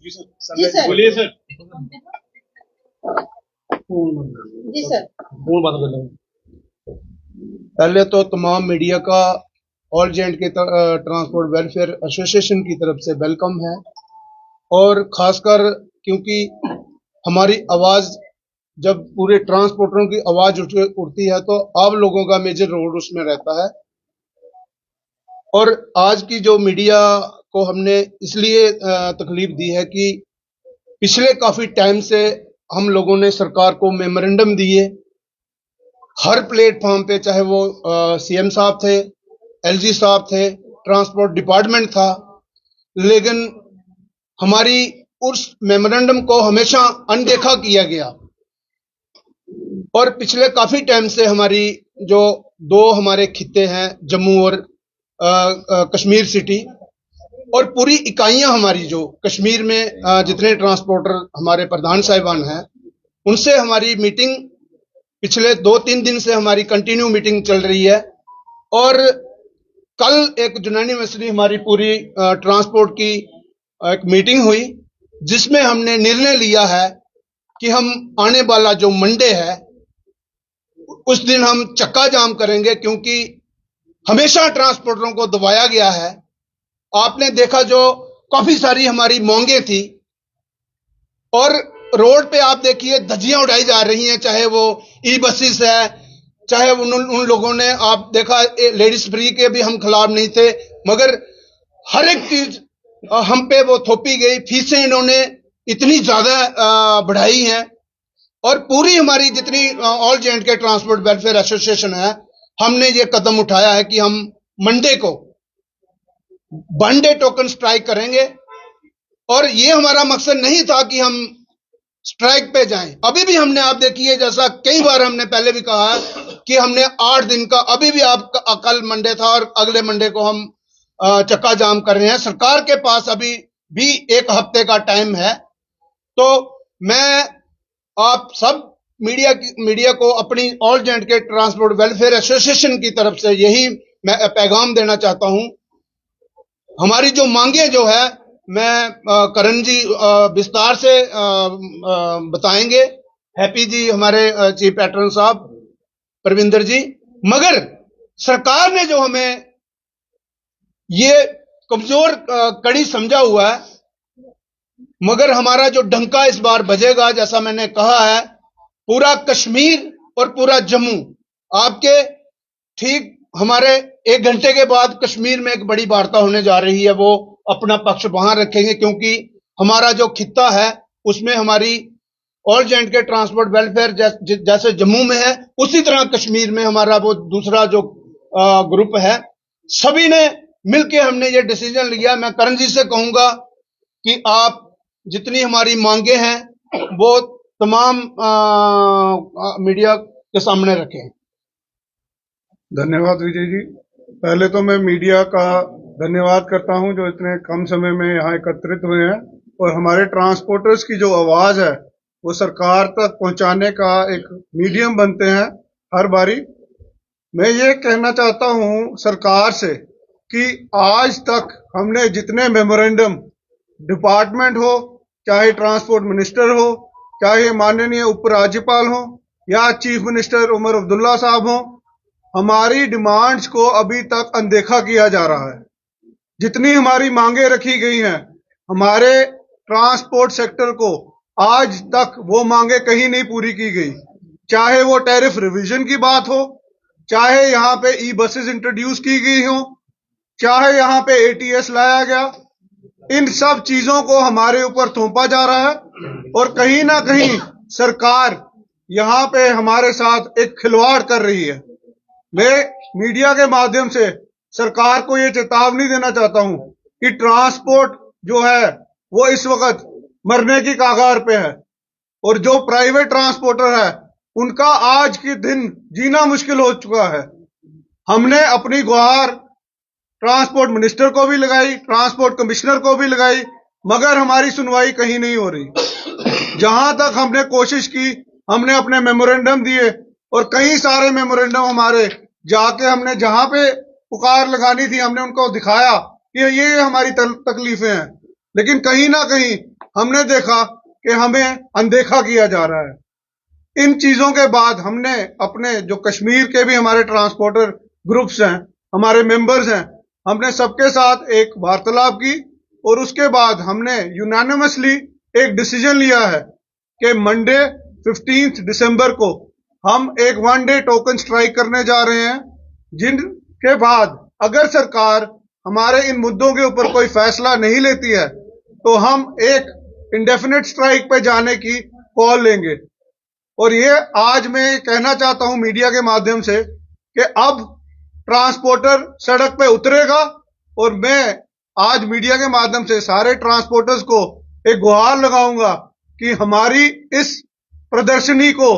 जी sir बोलिए sir. जी sir. पहले तो तमाम मीडिया का ऑल जे एंड के ट्रांसपोर्ट वेलफेयर एसोसिएशन की तरफ से वेलकम है, और खासकर क्योंकि हमारी आवाज जब पूरे ट्रांसपोर्टरों की आवाज उठती है तो आप लोगों का मेजर रोल उसमें रहता है। और आज की जो मीडिया को हमने इसलिए तकलीफ दी है कि पिछले काफी टाइम से हम लोगों ने सरकार को मेमोरेंडम दिए हर प्लेटफॉर्म पे, चाहे वो सीएम साहब थे, एलजी साहब थे, ट्रांसपोर्ट डिपार्टमेंट था, लेकिन हमारी उस मेमोरेंडम को हमेशा अनदेखा किया गया। और पिछले काफी टाइम से हमारी जो दो हमारे खित्ते हैं, जम्मू और कश्मीर सिटी, और पूरी इकाइयां हमारी जो कश्मीर में जितने ट्रांसपोर्टर हमारे प्रधान साहिबान हैं, उनसे हमारी मीटिंग पिछले 2-3 दिन से हमारी कंटिन्यू मीटिंग चल रही है। और कल एक यूनानिमसली हमारी पूरी ट्रांसपोर्ट की एक मीटिंग हुई, जिसमें हमने निर्णय लिया है कि हम आने वाला जो मंडे है उस दिन हम चक्का जाम करेंगे, क्योंकि हमेशा ट्रांसपोर्टरों को दबाया गया है। आपने देखा जो काफी सारी हमारी मांगे थी, और रोड पे आप देखिए धज्जियां उड़ाई जा रही हैं, चाहे वो ई बसेस है, चाहे उन लोगों ने, आप देखा लेडीज फ्री के भी हम खिलाफ नहीं थे, मगर हर एक चीज हम पे वो थोपी गई। फीसें इन्होंने इतनी ज्यादा बढ़ाई हैं, और पूरी हमारी जितनी ऑल जे एंड के ट्रांसपोर्ट वेलफेयर एसोसिएशन है, हमने ये कदम उठाया है कि हम मंडे को 1 डे टोकन स्ट्राइक करेंगे। और ये हमारा मकसद नहीं था कि हम स्ट्राइक पे जाएं। अभी भी हमने, आप देखिए, जैसा कई बार हमने पहले भी कहा है कि हमने 8 दिन का, अभी भी आप कल मंडे था और अगले मंडे को हम चक्का जाम कर रहे हैं। सरकार के पास अभी भी 1 हफ्ते का टाइम है। तो मैं आप सब मीडिया को अपनी ऑल जे एंड के ट्रांसपोर्ट वेलफेयर एसोसिएशन की तरफ से यही मैं पैगाम देना चाहता हूं। हमारी जो मांगे जो है, मैं करण जी विस्तार से बताएंगे, हैप्पी जी, हमारे चीफ पैटर्न साहब, परविंदर जी, मगर सरकार ने जो हमें ये कमजोर कड़ी समझा हुआ है, मगर हमारा जो डंका इस बार बजेगा, जैसा मैंने कहा है, पूरा कश्मीर और पूरा जम्मू, आपके ठीक हमारे 1 घंटे के बाद कश्मीर में एक बड़ी वार्ता होने जा रही है, वो अपना पक्ष वहां रखेंगे, क्योंकि हमारा जो खित्ता है उसमें हमारी ऑल जे एंड के ट्रांसपोर्ट वेलफेयर जैसे जम्मू में है, उसी तरह कश्मीर में हमारा वो दूसरा जो ग्रुप है। सभी ने मिलके हमने ये डिसीजन लिया। मैं करण जी से कहूंगा कि आप जितनी हमारी मांगे हैं वो तमाम मीडिया के सामने रखें। धन्यवाद विजय जी। पहले तो मैं मीडिया का धन्यवाद करता हूं जो इतने कम समय में यहाँ एकत्रित हुए हैं, और हमारे ट्रांसपोर्टर्स की जो आवाज है वो सरकार तक पहुंचाने का एक मीडियम बनते हैं हर बारी। मैं ये कहना चाहता हूं सरकार से कि आज तक हमने जितने मेमोरेंडम, डिपार्टमेंट हो, चाहे ट्रांसपोर्ट मिनिस्टर हो, चाहे माननीय उपराज्यपाल हो, या चीफ मिनिस्टर उमर अब्दुल्ला साहब हो, हमारी डिमांड्स को अभी तक अनदेखा किया जा रहा है। जितनी हमारी मांगे रखी गई हैं हमारे ट्रांसपोर्ट सेक्टर को, आज तक वो मांगे कहीं नहीं पूरी की गई। चाहे वो टैरिफ रिवीजन की बात हो, चाहे यहाँ पे ई बसेस इंट्रोड्यूस की गई हो, चाहे यहाँ पे एटीएस लाया गया, इन सब चीजों को हमारे ऊपर थोपा जा रहा है, और कहीं ना कहीं सरकार यहाँ पे हमारे साथ एक खिलवाड़ कर रही है। मैं मीडिया के माध्यम से सरकार को ये चेतावनी देना चाहता हूं कि ट्रांसपोर्ट जो है वो इस वक्त मरने की कगार पे है, और जो प्राइवेट ट्रांसपोर्टर है उनका आज के दिन जीना मुश्किल हो चुका है। हमने अपनी गुहार ट्रांसपोर्ट मिनिस्टर को भी लगाई, ट्रांसपोर्ट कमिश्नर को भी लगाई, मगर हमारी सुनवाई कहीं नहीं हो रही। जहां तक हमने कोशिश की, हमने अपने मेमोरेंडम दिए, और कई सारे मेमोरेंडम हमारे जाके हमने जहां पे पुकार लगानी थी हमने उनको दिखाया कि ये हमारी तकलीफें हैं, लेकिन कहीं ना कहीं हमने देखा कि हमें अनदेखा किया जा रहा है। इन चीजों के बाद हमने अपने जो कश्मीर के भी हमारे ट्रांसपोर्टर ग्रुप्स हैं, हमारे मेंबर्स हैं, हमने सबके साथ एक वार्तालाप की और उसके बाद हमने यूनानिमसली एक डिसीजन लिया है कि मंडे 15 दिसंबर को हम एक 1 डे टोकन स्ट्राइक करने जा रहे हैं, जिनके बाद अगर सरकार हमारे इन मुद्दों के ऊपर कोई फैसला नहीं लेती है तो हम एक इंडेफिनिट स्ट्राइक पे जाने की कॉल लेंगे। और ये आज मैं कहना चाहता हूं मीडिया के माध्यम से कि अब ट्रांसपोर्टर सड़क पे उतरेगा और मैं आज मीडिया के माध्यम से सारे ट्रांसपोर्टर्स को एक गुहार लगाऊंगा कि हमारी इस प्रदर्शनी को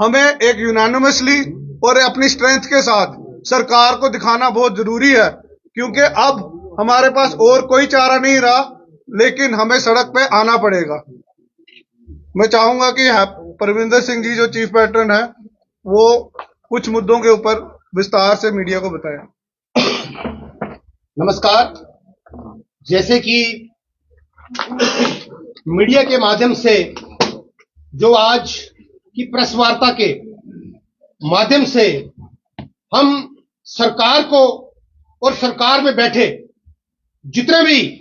हमें एक यूनानिमसली और अपनी स्ट्रेंथ के साथ सरकार को दिखाना बहुत जरूरी है, क्योंकि अब हमारे पास और कोई चारा नहीं रहा, लेकिन हमें सड़क पे आना पड़ेगा। मैं चाहूंगा कि परविंदर सिंह जी जो चीफ पैटर्न है वो कुछ मुद्दों के ऊपर विस्तार से मीडिया को बताएं। नमस्कार। जैसे कि मीडिया के माध्यम से जो आज की प्रेस वार्ता के माध्यम से हम सरकार को और सरकार में बैठे जितने भी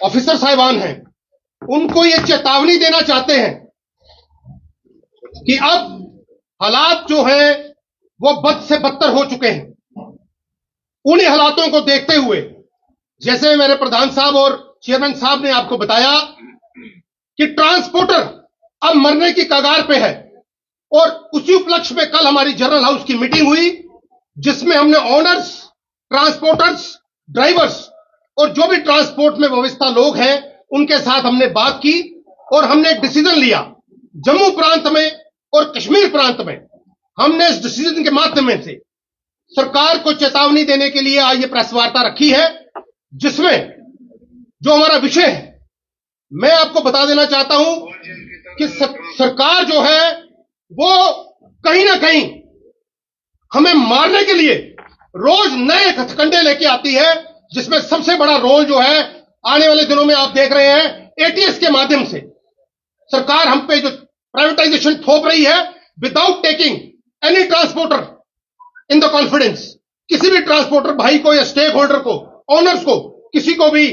ऑफिसर साहिबान हैं उनको ये चेतावनी देना चाहते हैं कि अब हालात जो हैं वो बद से बदतर हो चुके हैं। उन्हीं हालातों को देखते हुए जैसे मेरे प्रधान साहब और चेयरमैन साहब ने आपको बताया कि ट्रांसपोर्टर अब मरने की कगार पे है, और उसी उपलक्ष्य में कल हमारी जनरल हाउस की मीटिंग हुई जिसमें हमने ओनर्स, ट्रांसपोर्टर्स, ड्राइवर्स और जो भी ट्रांसपोर्ट में व्यवस्था लोग हैं उनके साथ हमने बात की और हमने एक डिसीजन लिया। जम्मू प्रांत में और कश्मीर प्रांत में हमने इस डिसीजन के माध्यम से सरकार को चेतावनी देने के लिए आज ये प्रेस वार्ता रखी है, जिसमें जो हमारा विषय है मैं आपको बता देना चाहता हूं कि सरकार जो है वो कहीं ना कहीं हमें मारने के लिए रोज नए हथकंडे लेके आती है, जिसमें सबसे बड़ा रोल जो है आने वाले दिनों में आप देख रहे हैं एटीएस के माध्यम से सरकार हम पे जो प्राइवेटाइजेशन थोप रही है without taking any transporter in the confidence. किसी भी ट्रांसपोर्टर भाई को या स्टेक होल्डर को, ओनर्स को, किसी को भी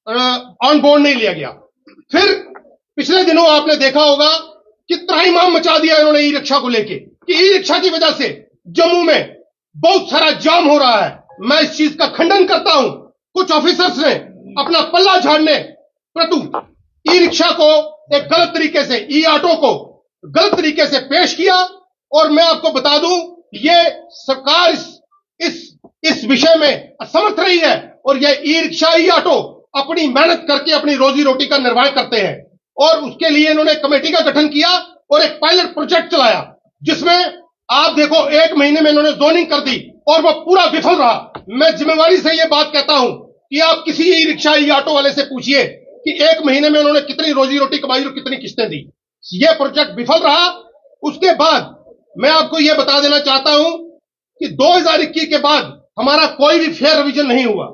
ऑन बोर्ड नहीं लिया गया। फिर पिछले दिनों आपने देखा होगा कि त्राहिमाम मचा दिया इन्होंने ई रिक्शा को लेके कि ई रिक्शा की वजह से जम्मू में बहुत सारा जाम हो रहा है। मैं इस चीज का खंडन करता हूं। कुछ ऑफिसर्स ने अपना पल्ला झाड़ने प्रतु ई रिक्शा को एक गलत तरीके से, ई ऑटो को गलत तरीके से पेश किया, और मैं आपको बता दूं ये सरकार इस विषय में असमर्थ रही है, और ये ई रिक्शा, ई ऑटो अपनी मेहनत करके अपनी रोजी रोटी का निर्वाह करते हैं, और उसके लिए इन्होंने कमेटी का गठन किया और एक पायलट प्रोजेक्ट चलाया जिसमें आप देखो 1 महीने में इन्होंने जोनिंग कर दी और वह पूरा विफल रहा। मैं जिम्मेवारी से यह बात कहता हूं कि आप किसी ई रिक्शा, ई ऑटो वाले से पूछिए कि 1 महीने में उन्होंने कितनी रोजी रोटी कमाई और कितनी किस्तें दी। यह प्रोजेक्ट विफल रहा। उसके बाद मैं आपको यह बता देना चाहता हूं कि 2021 के बाद हमारा कोई भी फेयर रिवीजन नहीं हुआ।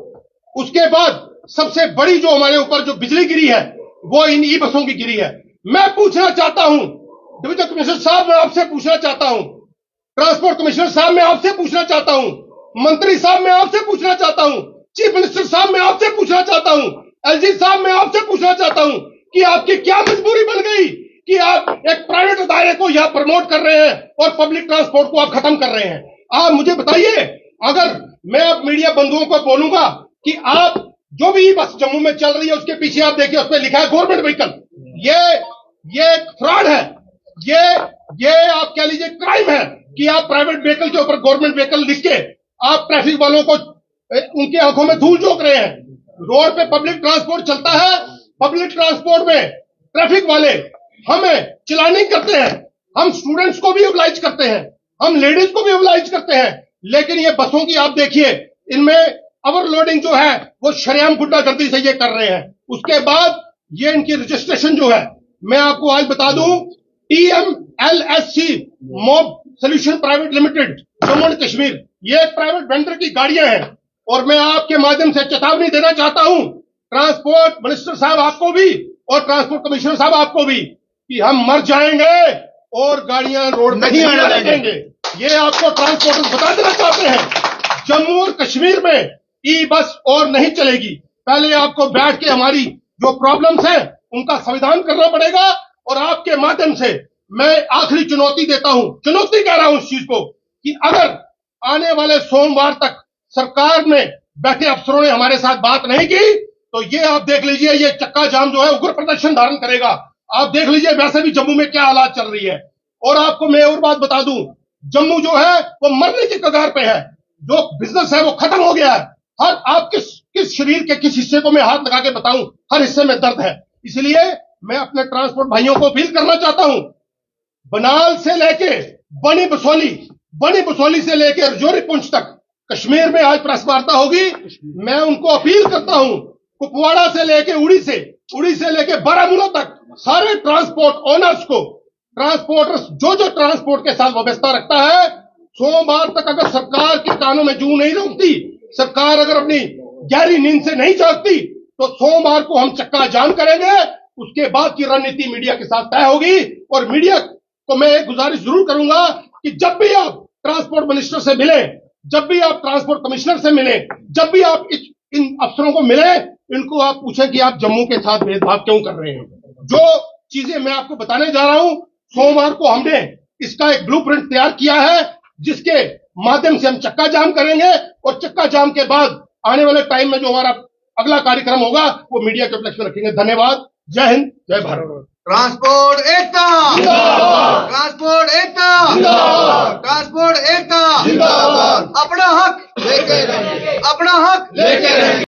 उसके बाद सबसे बड़ी जो हमारे ऊपर जो बिजली गिरी है वो इन ई बसों की गिरी है। मैं पूछना चाहता हूं डिविजन कमिश्नर साहब, मैं आपसे पूछना चाहता हूं, ट्रांसपोर्ट कमिश्नर साहब मैं आपसे पूछना चाहता हूं, मंत्री साहब मैं आपसे पूछना चाहता हूं, चीफ मिनिस्टर साहब मैं आपसे पूछना चाहता हूं, एलजी साहब मैं आपसे पूछना चाहता हूं कि आपकी क्या मजबूरी बन गई कि आप एक प्राइवेट दायरे को यहां प्रमोट कर रहे हैं और पब्लिक ट्रांसपोर्ट को आप खत्म कर रहे हैं। आप मुझे बताइए, अगर मैं आप मीडिया बंधुओं को बोलूंगा कि आप जो भी बस जम्मू में चल रही है उसके पीछे आप देखिए उस पर लिखा है गवर्नमेंट व्हीकल, ये फ्रॉड है, ये आप कह लीजिए क्राइम है कि आप प्राइवेट व्हीकल के ऊपर गवर्नमेंट व्हीकल लिख के आप ट्रैफिक वालों को उनकी आंखों में धूल झोंक रहे हैं। रोड पे पब्लिक ट्रांसपोर्ट चलता है, पब्लिक ट्रांसपोर्ट में ट्रैफिक वाले हमें चिलानिंग करते हैं, हम स्टूडेंट्स को भी ओबलाइज करते हैं, हम लेडीज को भी ओबलाइज करते हैं, लेकिन ये बसों की आप देखिए इनमें ओवरलोडिंग जो है वो शरेआम गुंडागर्दी से ये कर रहे हैं। उसके बाद ये इनकी रजिस्ट्रेशन जो है, मैं आपको आज बता दूं, TMLSC mob solution private limited Jammu and Kashmir, ये एक प्राइवेट वेंडर की गाड़ियां हैं। और मैं आपके माध्यम से चेतावनी देना चाहता हूं ट्रांसपोर्ट मिनिस्टर साहब आपको भी और ट्रांसपोर्ट कमिश्नर साहब आपको भी कि हम मर जाएंगे और गाड़ियां रोड नहीं आने देंगे। ये आपको ट्रांसपोर्टर्स बता देना चाहते हैं। जम्मू और कश्मीर में ई बस और नहीं चलेगी। पहले आपको बैठ के हमारी जो प्रॉब्लम्स हैं उनका संविधान करना पड़ेगा। और आपके माध्यम से मैं आखिरी चुनौती देता हूं, चुनौती कह रहा हूं इस चीज को, कि अगर आने वाले सोमवार तक सरकार में बैठे अफसरों ने हमारे साथ बात नहीं की तो ये आप देख लीजिए, ये चक्का जाम जो है उग्र प्रदर्शन धारण करेगा। आप देख लीजिए वैसे भी जम्मू में क्या हालात चल रही है। और आपको मैं और बात बता दूं, जम्मू जो है वो मरने की कगार पे है। जो बिजनेस है वो खत्म हो गया है। हर आप किस शरीर के किस हिस्से को मैं हाथ लगा के बताऊं, हर हिस्से में दर्द है। इसलिए मैं अपने ट्रांसपोर्ट भाइयों को अपील करना चाहता हूं, बनाल से लेके बनी बसोली से लेके रजौरी पुंछ तक कश्मीर में आज प्रेस वार्ता होगी। मैं उनको अपील करता हूं, कुपवाड़ा से लेके उड़ी से लेके बारामूला तक सारे ट्रांसपोर्ट ओनर्स को, ट्रांसपोर्टर्स जो ट्रांसपोर्ट के साथ व्यवस्था रखता है, सोमवार तक अगर सरकार के कानों में जू नहीं रोकती, सरकार अगर अपनी गहरी नींद से नहीं जागती तो सोमवार को हम चक्का जाम करेंगे। उसके बाद की रणनीति मीडिया के साथ तय होगी। और मीडिया को मैं एक गुजारिश जरूर करूंगा कि जब भी आप ट्रांसपोर्ट मिनिस्टर से मिलें, जब भी आप ट्रांसपोर्ट कमिश्नर से मिलें, जब भी आप इन अफसरों को मिले, इनको आप पूछें कि आप जम्मू के साथ भेदभाव क्यों कर रहे हैं। जो चीजें मैं आपको बताने जा रहा हूं, सोमवार को हमने इसका एक ब्लूप्रिंट तैयार किया है जिसके माध्यम से हम चक्का जाम करेंगे। और चक्का जाम के बाद आने वाले टाइम में जो हमारा अगला कार्यक्रम होगा वो मीडिया के उपलक्ष्य में रखेंगे। धन्यवाद। जय हिंद, जय भारत। ट्रांसपोर्ट एकता जिंदाबाद, ट्रांसपोर्ट एकता जिंदाबाद, ट्रांसपोर्ट एकता जिंदाबाद। अपना हक लेके रहेंगे, अपना हक लेके रहेंगे।